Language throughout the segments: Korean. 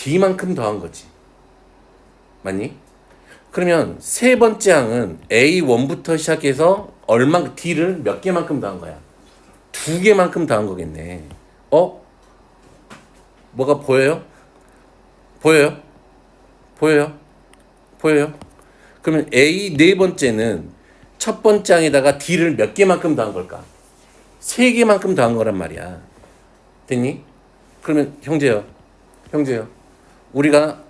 D만큼 더한 거지. 맞니? 그러면 세 번째 항은 A1부터 시작해서 얼마 D를 몇 개만큼 더한 거야? 두 개만큼 더한 거겠네. 뭐가 보여요? 보여요? 보여요? 보여요? 그러면 A 네 번째는 첫 번째 항에다가 D를 몇 개만큼 더한 걸까? 세 개만큼 더한 거란 말이야. 됐니? 그러면 형제요. 우리가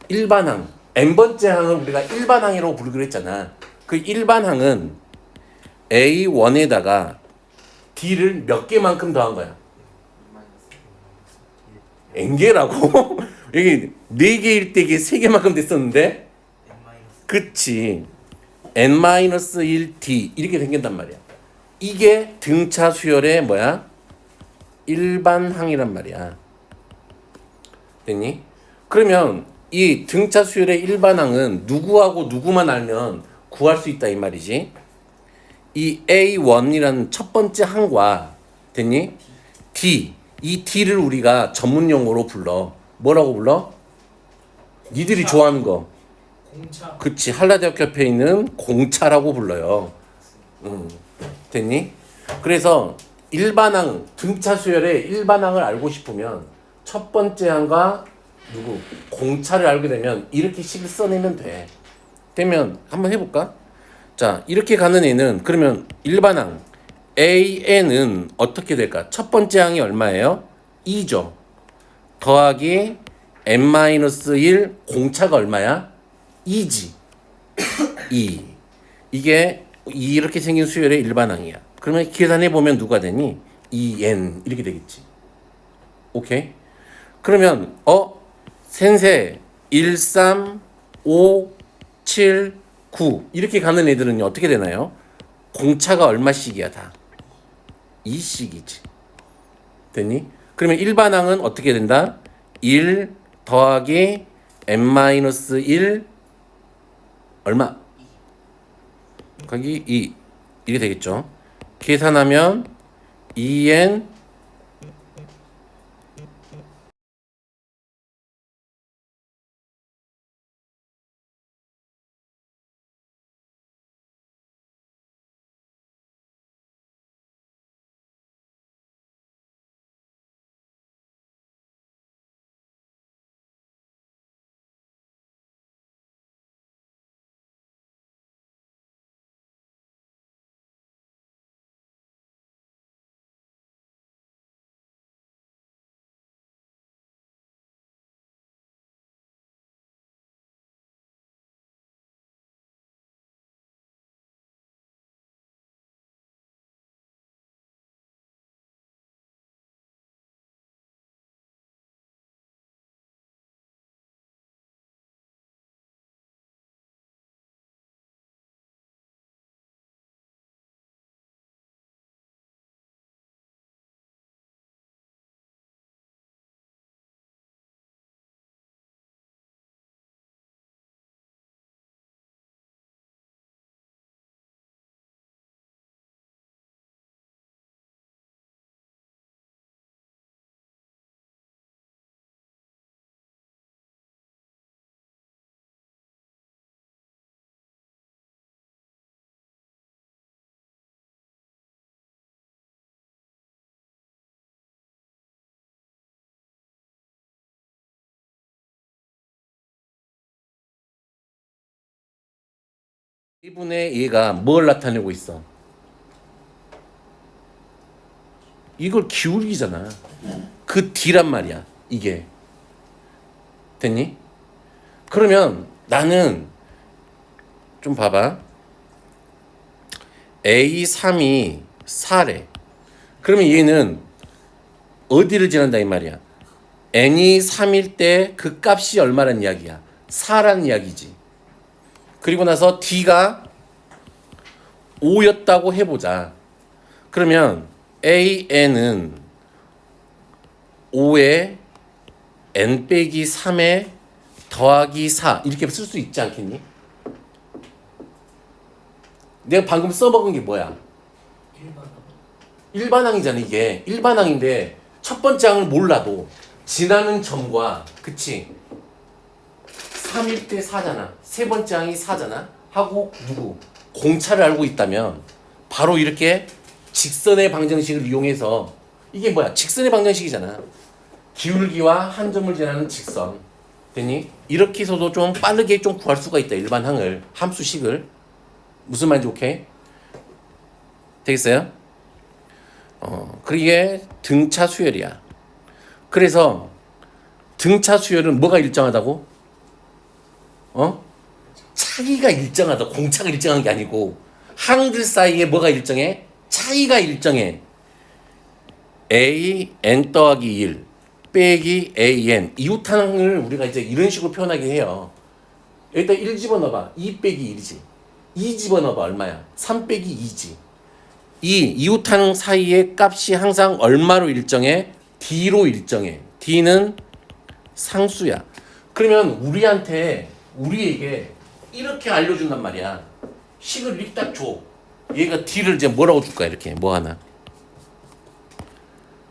일반항, n번째 항을 우리가 일반항이라고 부르기로 했잖아. 그 일반항은 A1에다가 D를 몇 개만큼 더한 거야? n개라고? 여기 4개일 때 이게 3개만큼 됐었는데? 그치. n-1D 이렇게 생긴단 말이야. 이게 등차 수열의 뭐야? 일반항이란 말이야. 됐니? 그러면 이 등차 수열의 일반항은 누구하고 누구만 알면 구할 수 있다 이 말이지. 이 A1이라는 첫 번째 항과 됐니? D. 이 D를 우리가 전문 용어로 불러. 뭐라고 불러? 니들이 좋아하는 거. 공차. 그치. 한라대학 옆에 있는 공차라고 불러요. 됐니? 그래서 일반항, 등차 수열의 일반항을 알고 싶으면 첫 번째 항과 공차를 알게 되면 이렇게 식을 써내면 돼. 되면 한번 해볼까? 자, 이렇게 가는 애는 그러면 일반항 AN은 어떻게 될까? 첫 번째 항이 얼마예요? 2죠. 더하기 n-1 공차가 얼마야? 2지. 2. 이게 이렇게 생긴 수열의 일반항이야. 그러면 계산해 보면 누가 되니? 2n 이렇게 되겠지. 오케이? 그러면 센세 1, 3, 5, 7, 9 이렇게 가는 애들은 어떻게 되나요? 공차가 얼마씩이야 다? 2씩이지. 됐니? 그러면 일반항은 어떻게 된다? 1 더하기 n-1 얼마? 거기 2 이렇게 되겠죠. 계산하면 2n 이분의 얘가 뭘 나타내고 있어? 이걸 기울기잖아. 그 D란 말이야. 이게. 됐니? 그러면 나는 좀 봐봐. A3이 4래. 그러면 얘는 어디를 지난다 이 말이야. n이 3일 때 그 값이 얼마란 이야기야? 4라는 이야기지. 그리고 나서 D가 5였다고 해보자. 그러면 AN은 5에 n 빼기 3에 더하기 4 이렇게 쓸 수 있지 않겠니? 내가 방금 써먹은 게 뭐야? 일반항이잖아 이게. 일반항인데 첫 번째 항을 몰라도 지나는 점과 그치 3일 때 4잖아. 세 번째 항이 4잖아. 하고 누구? 공차를 알고 있다면 바로 이렇게 직선의 방정식을 이용해서 이게 뭐야? 직선의 방정식이잖아. 기울기와 한 점을 지나는 직선. 됐니? 이렇게 해서도 좀 빠르게 좀 구할 수가 있다. 일반 항을, 함수식을. 무슨 말인지 오케이? 되겠어요? 그게 등차 수열이야. 그래서 등차 수열은 뭐가 일정하다고? 차이가 일정하다. 공차가 일정한 게 아니고 항들 사이에 뭐가 일정해? 차이가 일정해. a n 더하기 1 빼기 a n 이웃항을 우리가 이제 이런 식으로 표현하게 해요. 여기다 1 집어넣어봐. 2 빼기 1이지. 2 집어넣어봐. 얼마야? 3 빼기 2지. 이 이웃항 사이의 값이 항상 얼마로 일정해? d로 일정해. d는 상수야. 그러면 우리에게 이렇게 알려준단 말이야. 식을 이렇게 딱 줘. 얘가 d를 이제 뭐라고 줄 거야? 이렇게 뭐 하나?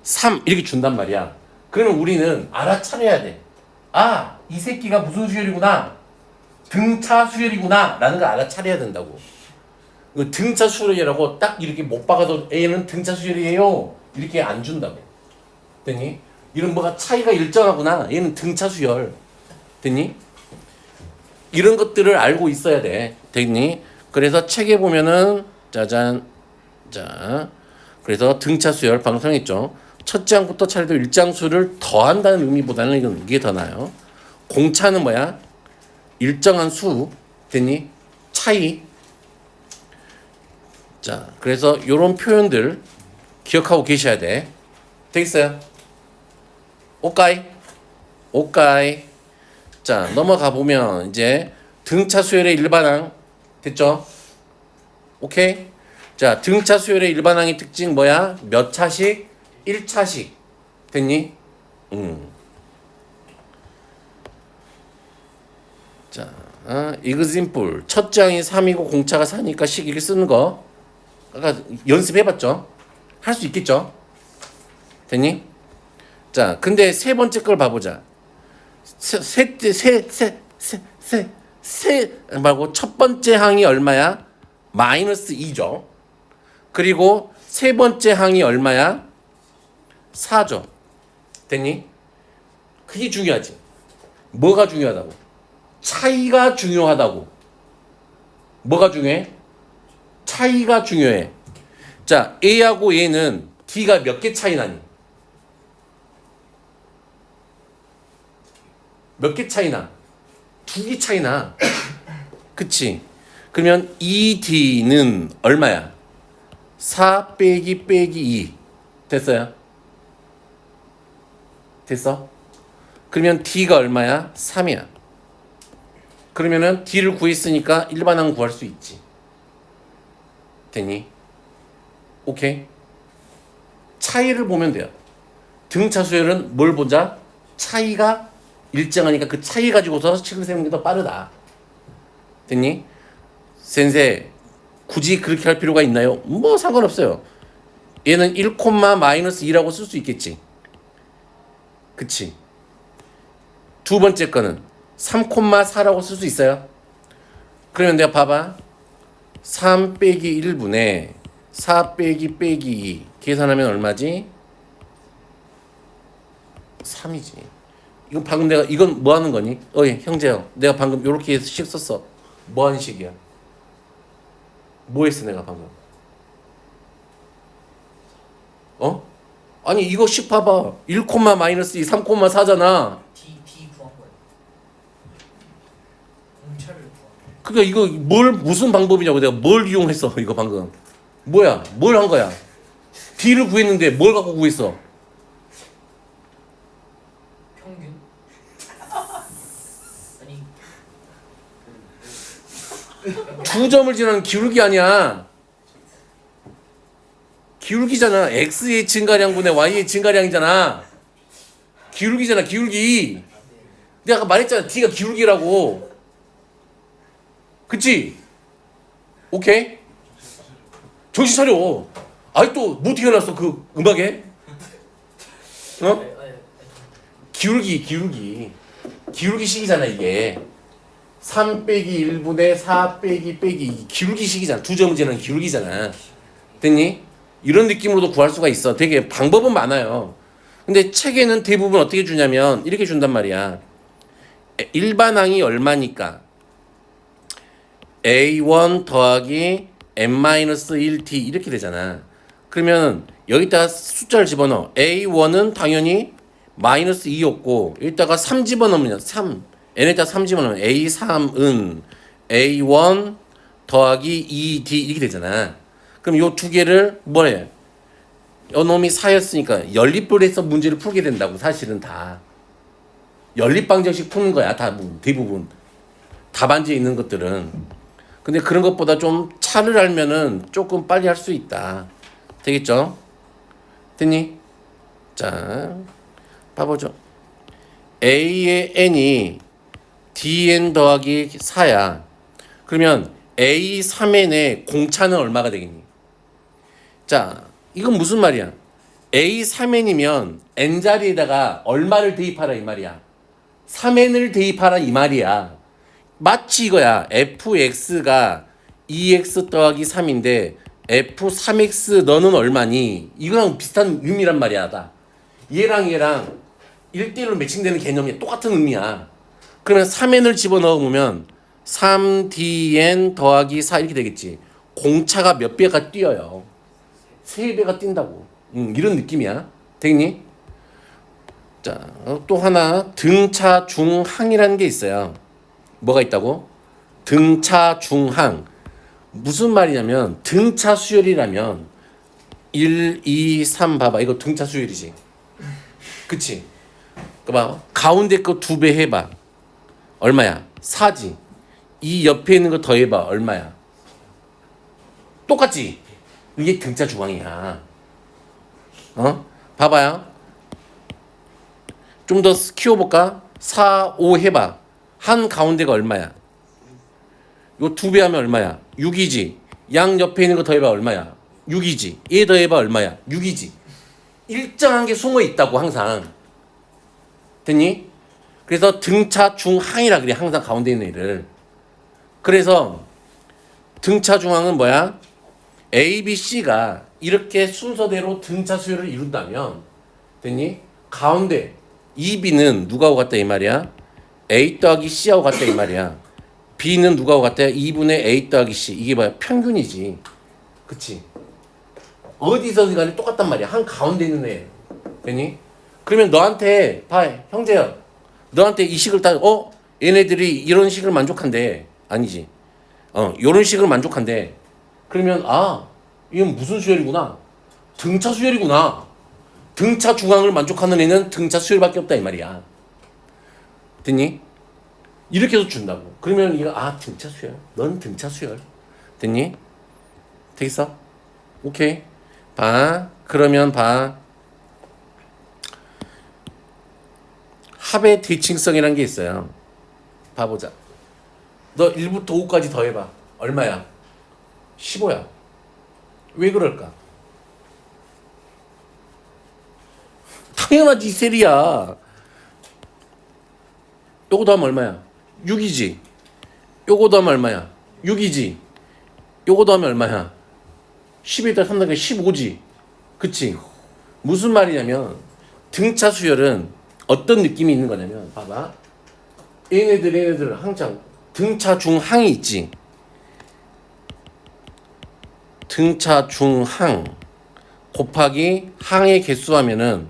3 이렇게 준단 말이야. 그러면 우리는 알아차려야 돼. 아, 이 새끼가 무슨 수열이구나. 등차 수열이구나 라는 걸 알아차려야 된다고. 등차 수열이라고 딱 이렇게 못 박아도 A는 등차 수열이에요 이렇게 안 준다고. 됐니? 이런 뭐가 차이가 일정하구나. 얘는 등차 수열. 됐니? 이런 것들을 알고 있어야 돼. 됐니? 그래서 책에 보면은 짜잔. 자, 그래서 등차 수열 방금 설명했죠. 첫째 항부터 차례도 일장수를 더한다는 의미보다는 이게 더 나아요. 공차는 뭐야? 일정한 수. 됐니? 차이. 자, 그래서 이런 표현들 기억하고 계셔야 돼. 되겠어요? 오까이? 오까이. 자, 넘어가 보면 이제 등차 수열의 일반항 됐죠? 오케이? 자, 등차 수열의 일반항의 특징 뭐야? 몇 차식? 1차식. 됐니? 자, example. 첫째 항이 3이고 공차가 4니까 식 이렇게 쓰는 거. 아까 연습해봤죠? 할 수 있겠죠? 됐니? 자, 근데 세 번째 걸 봐보자. 말고 첫 번째 항이 얼마야? 마이너스 2죠. 그리고 세 번째 항이 얼마야? 4죠. 됐니? 그게 중요하지. 뭐가 중요하다고? 차이가 중요하다고. 뭐가 중요해? 차이가 중요해. 자, A하고 A는 D가 몇 개 차이 나니? 몇 개 차이 나? 2개 차이 나. 그치? 그러면 ED는 얼마야? 4 빼기 2. 됐어요? 됐어? 그러면 D가 얼마야? 3이야. 그러면은 D를 구했으니까 일반항 구할 수 있지. 됐니? 오케이? 차이를 보면 돼요. 등차 수열은 뭘 보자? 차이가 일정하니까 그 차이 가지고서 식을 세우는 게 더 빠르다. 됐니? 센세 굳이 그렇게 할 필요가 있나요? 뭐 상관없어요. 얘는 1, 마이너스 2라고 쓸 수 있겠지. 그치? 두 번째 거는 3, 4라고 쓸 수 있어요. 그러면 내가 봐봐. 3 빼기 1분의 4 빼기 2 계산하면 얼마지? 3이지. 이건 방금 이건 뭐 하는 거니? 어이 형제요, 내가 방금 요렇게 해서 식 썼어. 뭐 하는 식이야? 뭐 했어 내가 방금? 아니 이거 식 봐봐. 1, 마이너스 2, 3, 4잖아. D 구한 거예요. 공차를 구한 거예요. 그러니까 이거 무슨 방법이냐고. 내가 뭘 이용했어 이거 방금. 뭐야? 뭘 한 거야? D를 구했는데 뭘 갖고 구했어? 평균? 아니 두 점을 지나는 기울기 아니야. 기울기잖아. x의 증가량분의 y의 증가량이잖아. 기울기잖아. 기울기. 내가 아까 말했잖아. d가 기울기라고. 그치? 오케이? 정신 차려. 아이 또 뭐 태어났어 그 음악에? 기울기식이잖아 이게. 3 빼기 1분의 4 빼기 기울기식이잖아. 두 점제는 기울기잖아. 됐니? 이런 느낌으로도 구할 수가 있어. 되게 방법은 많아요. 근데 책에는 대부분 어떻게 주냐면 이렇게 준단 말이야. 일반항이 얼마니까 A1 더하기 n-1t 이렇게 되잖아. 그러면 여기다가 숫자를 집어넣어. A1은 당연히 마이너스 2였고 여기다가 3 집어넣으면 3 n에다 3 집어넣으면 A3은 A1 더하기 2d 이렇게 되잖아. 그럼 요 두 개를 뭐래? 요놈이 4였으니까 연립분해서 문제를 풀게 된다고. 사실은 다 연립방정식 푸는 거야. 다 대부분 답안지에 있는 것들은. 근데 그런 것보다 좀 차를 알면은 조금 빨리 할 수 있다. 되겠죠? 됐니? 자, 봐보죠. A의 n이 dn 더하기 4야. 그러면 A3n의 공차는 얼마가 되겠니? 자, 이건 무슨 말이야? A3n이면 n자리에다가 얼마를 대입하라 이 말이야. 3n을 대입하라 이 말이야. 마치 이거야. fx가 2x 더하기 3인데 f3x 너는 얼마니? 이거랑 비슷한 의미란 말이야. 다. 얘랑 1대1로 매칭되는 개념이 똑같은 의미야. 그러면 3n을 집어넣으면 3dn 더하기 4 이렇게 되겠지. 공차가 몇 배가 뛰어요? 3배가 뛴다고. 이런 느낌이야. 되겠니? 자, 또 하나 등차 중항이라는 게 있어요. 뭐가 있다고? 등차 중항. 무슨 말이냐면 등차 수열이라면 1, 2, 3 봐봐. 이거 등차 수열이지. 그치? 봐. 가운데 거 2배 해봐. 얼마야? 4지. 이 옆에 있는 거 더해봐. 얼마야? 똑같지? 이게 등차 중항이야. 봐봐요. 좀 더 키워볼까? 4, 5 해봐. 한 가운데가 얼마야? 요 2배 하면 얼마야? 6이지. 양 옆에 있는 거 더해봐. 얼마야? 6이지. 얘 더해봐. 얼마야? 6이지. 일정한 게 숨어 있다고 항상. 됐니? 그래서 등차 중항이라 그래. 항상 가운데 있는 애를. 그래서 등차 중항은 뭐야? A, B, C가 이렇게 순서대로 등차 수열을 이룬다면 됐니? 가운데 2B는 누가하고 같다 이 말이야? A 더하기 C하고 같다 이 말이야. B는 누가하고 같다? 2분의 A 더하기 C. 이게 뭐야? 평균이지. 그치? 어디서든 간에 똑같단 말이야. 한 가운데 있는 애. 됐니? 그러면 너한테 봐 형제야. 너한테 이 식을 얘네들이 이런 식을 만족한대. 아니지. 요런 식을 만족한대. 그러면 이건 무슨 수열이구나. 등차 수열이구나. 등차 중앙을 만족하는 애는 등차 수열밖에 없다 이 말이야. 됐니? 이렇게 해서 준다고. 그러면 이거 등차 수열. 넌 등차 수열. 됐니? 되겠어? 오케이. 봐. 그러면 봐. 합의 대칭성이라는 게 있어요. 봐보자. 너 1부터 5까지 더해봐. 얼마야? 15야. 왜 그럴까? 당연하지. 셀이야. 요거 더하면 얼마야? 6이지. 요거 더하면 얼마야? 6이지. 요거 더하면 얼마야? 10에다 3 더하면 15지. 그치? 무슨 말이냐면 등차 수열은 어떤 느낌이 있는 거냐면 봐봐. 얘네들 항상 등차 중항이 있지. 등차 중항 곱하기 항의 개수 하면은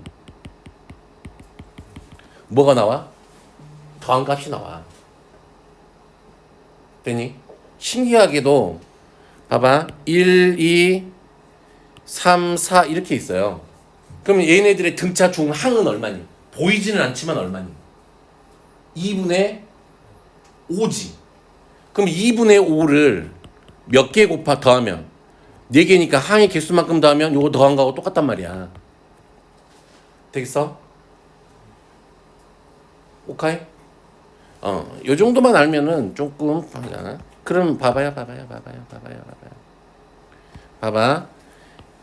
뭐가 나와? 더한값이 나와. 되니? 신기하게도 봐봐. 1, 2, 3, 4 이렇게 있어요. 그러면 얘네들의 등차 중항은 얼마니? 보이지는 않지만 얼마니? 2분의 5지. 그럼 2분의 5를 몇 개 더하면 4개니까 항의 개수만큼 더하면 요거 더한 거하고 똑같단 말이야. 되겠어? 오케이? 요 정도만 알면은 조금 그럼 봐봐요. 봐봐.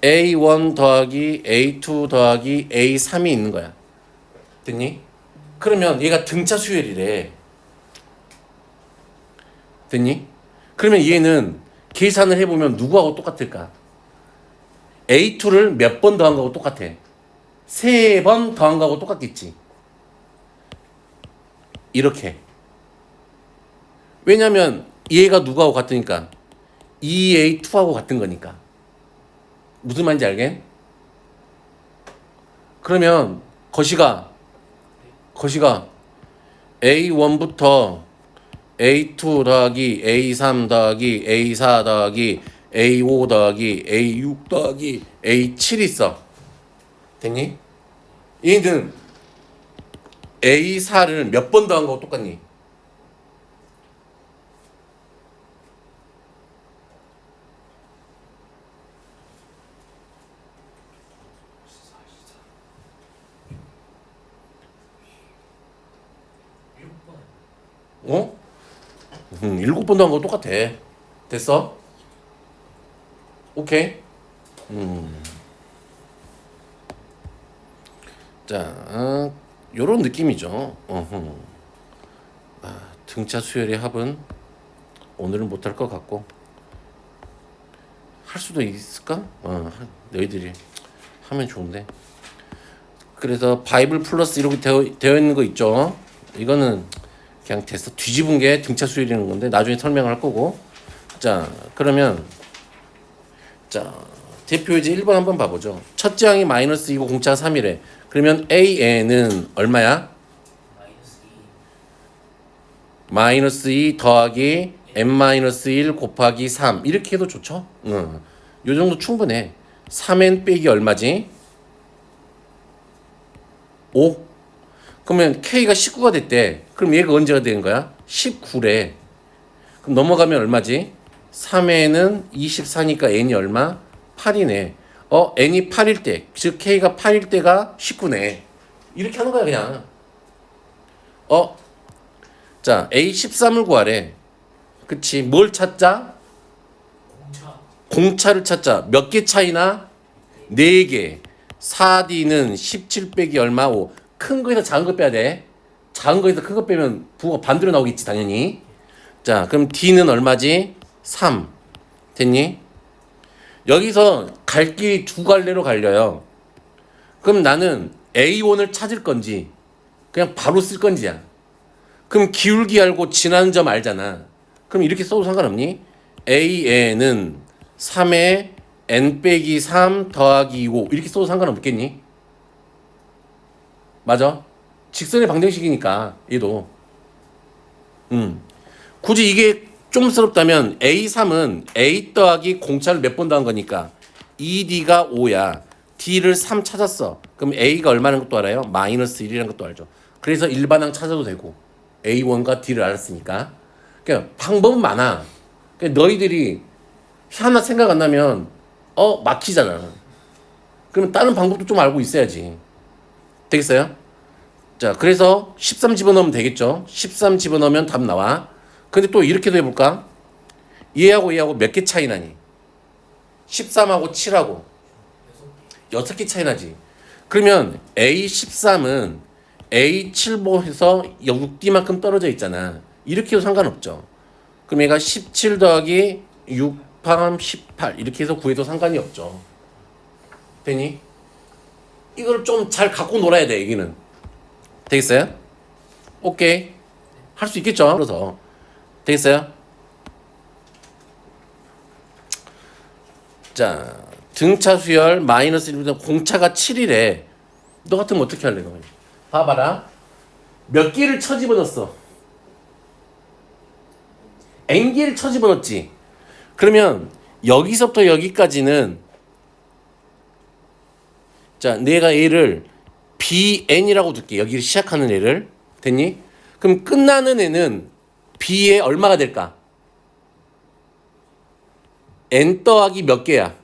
A1 더하기 A2 더하기 A3이 있는 거야. 됐니? 그러면 얘가 등차 수열이래. 됐니? 그러면 얘는 계산을 해보면 누구하고 똑같을까? A2를 몇 번 더한 거하고 똑같아. 3번 더한 거하고 똑같겠지. 이렇게. 왜냐면 얘가 누구하고 같으니까 2A2하고 같은 거니까. 무슨 말인지 알겠? 그러면 거시가 A1부터 A2 더하기 A3 더하기 A4 더하기 A5 더하기 A6 더하기 A7 있어. 됐니? 얘는 A4를 몇 번 더한 거하고 똑같니? 어? 7번 더한 거 똑같아. 됐어? 오케이? 자, 요런 느낌이죠. 등차 수열의 합은 오늘은 못할 것 같고 할 수도 있을까? 너희들이 하면 좋은데. 그래서 바이블 플러스 이렇게 되어 있는 거 있죠. 이거는 그냥 됐어. 뒤집은 게 등차 수열이라는 건데 나중에 설명할 거고. 자, 그러면 자, 대표이제 1번 한번 봐보죠. 첫째 항이 마이너스 2고 공차가 3이래. 그러면 AN은 얼마야? 마이너스 2 더하기 n-1 곱하기 3 이렇게 해도 좋죠? 요 정도 충분해. 3n 빼기 얼마지? 5. 그러면 K가 19가 됐대. 그럼 얘가 언제가 된 거야? 19래. 그럼 넘어가면 얼마지? 3n은 24니까 n이 얼마? 8이네. n이 8일 때, 즉 K가 8일 때가 19네. 이렇게 하는 거야 그냥. 자, A13을 구하래. 그치? 뭘 찾자? 공차를 찾자. 몇 개 차이나? 4개. 4D는 17 빼기 얼마? 5. 큰 거에서 작은 거 빼야 돼. 작은 거에서 큰 거 빼면 부호가 반대로 나오겠지 당연히. 자, 그럼 D는 얼마지? 3. 됐니? 여기서 갈 길이 두 갈래로 갈려요. 그럼 나는 A1을 찾을 건지 그냥 바로 쓸 건지야. 그럼 기울기 알고 지나는 점 알잖아. 그럼 이렇게 써도 상관없니? AN은 3에 n 빼기 3 더하기 5 이렇게 써도 상관없겠니? 맞아? 직선의 방정식이니까 얘도. 굳이 이게 좀 스럽다면 A3은 A 더하기 공차를 몇 번 더한 거니까 2D가 5야. D를 3 찾았어. 그럼 A가 얼마라는 것도 알아요? 마이너스 1이라는 것도 알죠. 그래서 일반항 찾아도 되고 A1과 D를 알았으니까. 그러니까 방법은 많아. 그러니까 너희들이 하나 생각 안 나면 막히잖아. 그러면 다른 방법도 좀 알고 있어야지. 되겠어요? 자, 그래서 13 집어넣으면 되겠죠. 13 집어넣으면 답 나와. 근데 또 이렇게도 해볼까? 얘하고 얘하고 몇 개 차이 나니? 13하고 7하고 6개 차이 나지. 그러면 A13은 A7보에서 6D만큼 떨어져 있잖아. 이렇게 해도 상관없죠. 그럼 얘가 17 더하기 6 팜 18 이렇게 해서 구해도 상관이 없죠. 되니? 이걸 좀 잘 갖고 놀아야 돼, 여기는. 되겠어요? 오케이. 할 수 있겠죠? 그래서. 되겠어요? 자, 등차 수열 마이너스 1보다 공차가 7이래. 너 같으면 어떻게 할래, 너? 봐봐라. 몇 개를 쳐집어넣었어? n개를 쳐집어넣었지. 그러면 여기서부터 여기까지는 자, 내가 얘를 bn이라고 둘게. 여기를 시작하는 애를. 됐니? 그럼 끝나는 애는 b의 얼마가 될까? n 더하기 몇 개야?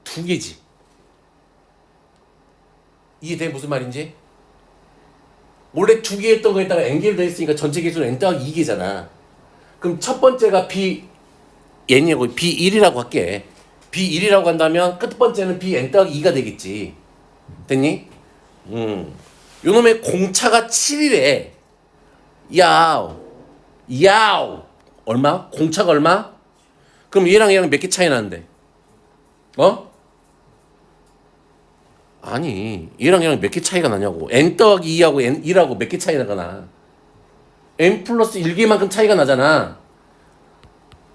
2개지. 이해돼? 무슨 말인지? 원래 2개 했던 거에다가 n개를 더했으니까 전체 개수는 n 더하기 2개잖아. 그럼 첫 번째가 n이고 b1이라고 할게. b1이라고 한다면 끝 번째는 bn 더하기 2가 되겠지. 됐니? 요놈의 공차가 7이래. 야우. 야우. 얼마? 공차가 얼마? 그럼 얘랑 몇 개 차이 나는데? 어? 아니, 얘랑 몇 개 차이가 나냐고. n 더하기 2하고 n 1하고 몇 개 차이가 나? n 플러스 1개만큼 차이가 나잖아.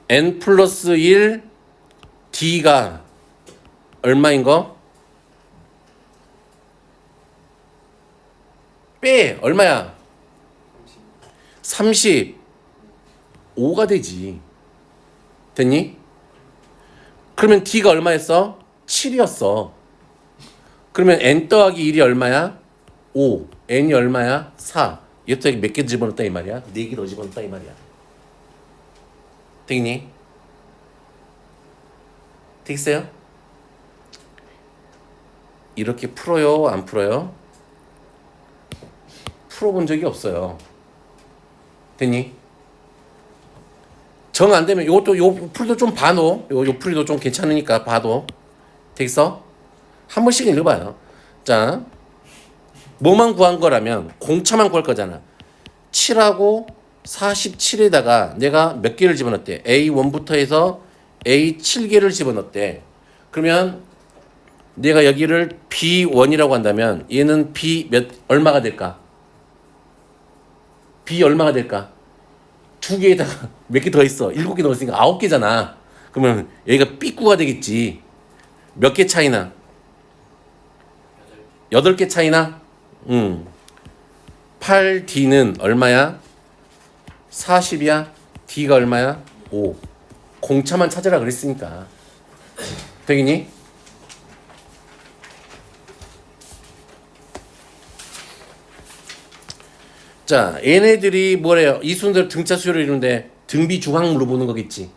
n 플러스 1 d가 얼마인 거? 빼. 얼마야? 35가 되지. 됐니? 그러면 d가 얼마였어? 7이었어. 그러면 n 더하기 1이 얼마야? 5. n이 얼마야? 4. 얘부터 몇 개 집어넣었다 이 말이야? 4개 더 집어넣었다 이 말이야. 되겠니? 되겠어요? 이렇게 풀어요? 안 풀어요? 풀어본 적이 없어요. 됐니? 정 안 되면 요것도 요 풀도 좀 봐도 요 풀이도 좀 괜찮으니까 봐도 되겠어? 한 번씩 읽어봐요. 자, 뭐만 구한 거라면 공차만 구할 거잖아. 7하고 47에다가 내가 몇 개를 집어넣었대? A1부터 해서 A7개를 집어넣었대. 그러면 내가 여기를 B1이라고 한다면 얘는 B 얼마가 될까? B 얼마가 될까? 두 개에다가 몇 개 더 있어? 7개 더 있으니까 9개잖아. 그러면 여기가 B구가 되겠지. 몇 개 차이나? 8개 차이나? 8D는 얼마야? 40이야? D가 얼마야? 5. 공차만 찾으라 그랬으니까. 되겠니? 자, 얘네들이 뭐래요? 이 순서대로 등차 수열을 이루는데 등비 중항 물어보는 거겠지.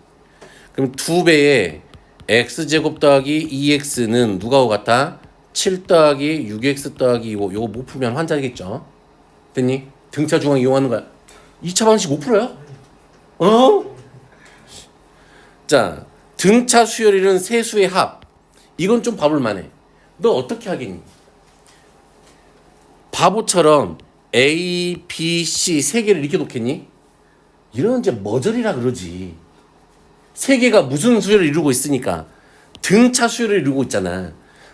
그럼 2배의 x제곱 더하기 2x는 누가하고 같아? 7 더하기 6x 더하기 5. 요거 못 풀면 환자겠죠. 됐니? 등차 중항 이용하는 거야. 2차 방식 못 풀어요? 어? 자, 등차 수열이는 세 수의 합. 이건 좀 봐볼 만해. 너 어떻게 하겠니? 바보처럼 A, B, C 세 개를 이렇게 놓겠니? 이런 이제 머저리라 그러지. 세 개가 무슨 수열을 이루고 있으니까 등차 수열을 이루고 있잖아.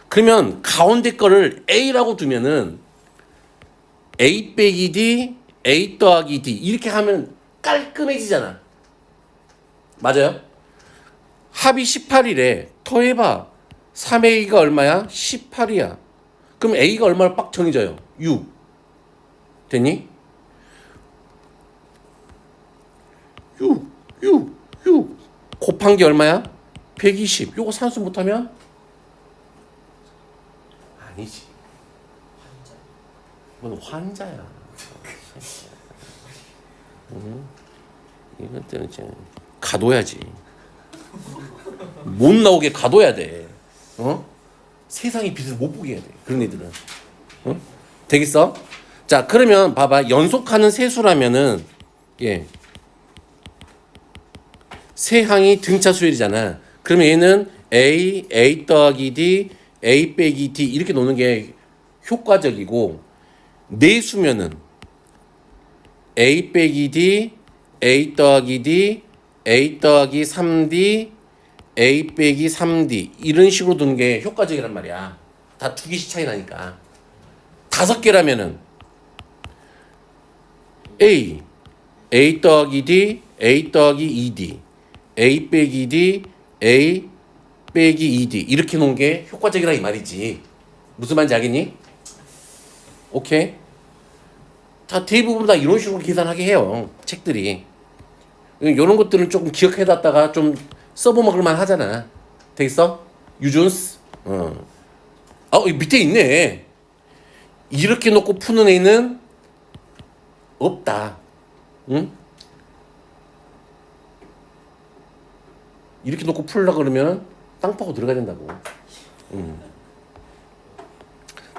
그러면 가운데 거를 A라고 두면은 A 빼기 D, A 더하기 D 이렇게 하면 깔끔해지잖아. 맞아요? 합이 18이래. 더해봐. 3A가 얼마야? 18이야. 그럼 A가 얼마나 빡 정해져요? 6. 됐니? 6 곱한 게 얼마야? 120. 요거 산수 못하면? 아니지. 이건 환자야. 이건 때는 이제 가둬야지. 못 나오게 가둬야 돼. 어? 세상의 빛을 못 보게 해야 돼. 그런 애들은. 어? 되겠어? 자, 그러면 봐봐. 연속하는 세수라면은 예. 세 항이 등차 수열이잖아. 그러면 얘는 A, A 더하기 D, A 빼기 D 이렇게 놓는 게 효과적이고 네 수면은 A 빼기 D, A 더하기 D, A 더하기 3D, A 빼기 3D 이런 식으로 두는 게 효과적이란 말이야. 다 2개씩 차이 나니까. 5개라면은 A, A 더하기 D, A 더하기 2D, A 빼기 D, A 빼기 2D 이렇게 놓은 게 효과적이라 이 말이지. 무슨 말인지 알겠니? 오케이? 다 대부분 다 이런 식으로 계산하게 해요. 책들이. 이런 것들은 조금 기억해놨다가 좀 써보먹을만 하잖아. 되겠어? 유존스? 밑에 있네. 이렇게 놓고 푸는 애는 없다. 응? 이렇게 놓고 풀려고 그러면 땅 파고 들어가야 된다고.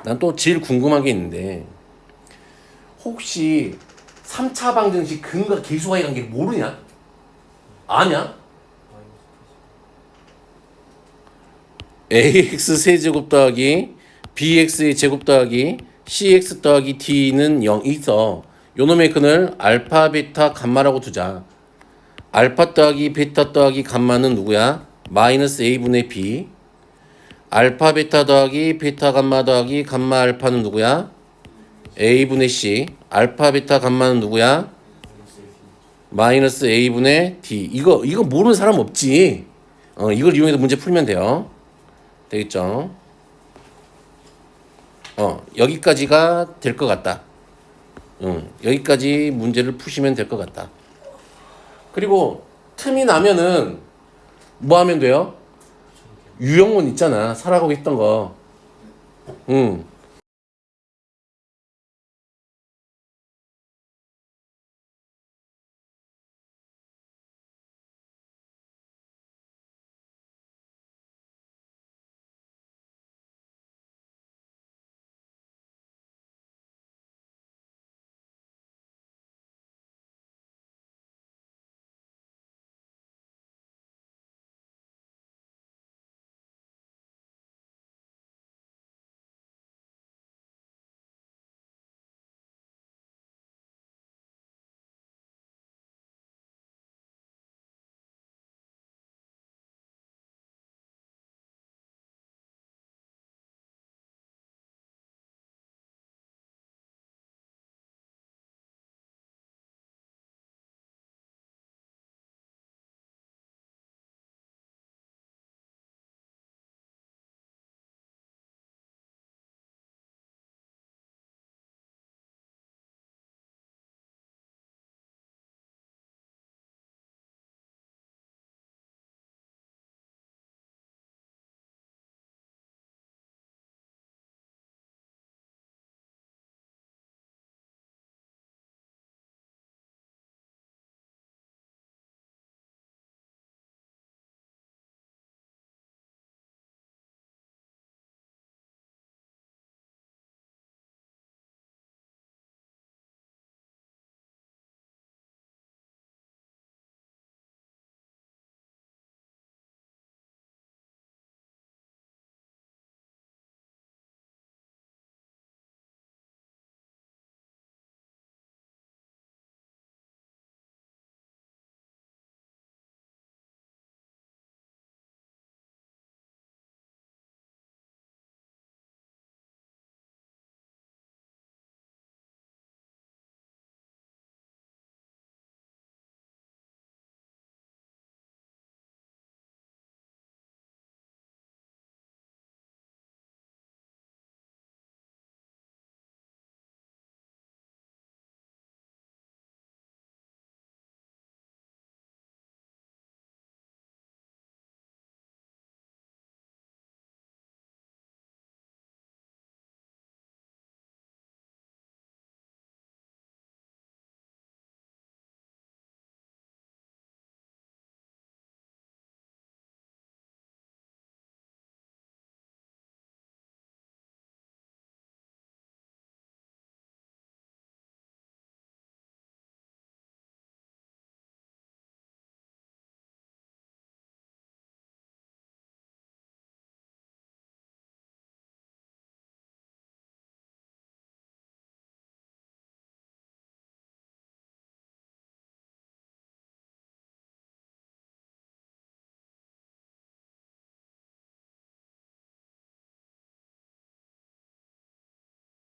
난 또 제일 궁금한 게 있는데 혹시 3차 방정식 근과 계수와의 관계를 모르냐? 아냐? ax 세제곱 더하기 bx의 제곱 더하기 cx 더하기 d는 0이 있어. 요놈의 근을 알파, 베타, 감마라고 두자. 알파 더하기 베타 더하기 감마는 누구야? 마이너스 a분의 b. 알파 베타 더하기 베타 감마 더하기 감마 알파는 누구야? a분의 c. 알파 베타 감마는 누구야? 마이너스 a분의 d. 이거 모르는 사람 없지. 이걸 이용해서 문제 풀면 돼요. 되겠죠? 여기까지가 될 것 같다. 여기까지 문제를 푸시면 될 것 같다. 그리고 틈이 나면은 뭐 하면 돼요? 유형문 있잖아. 살아가고 있던 거.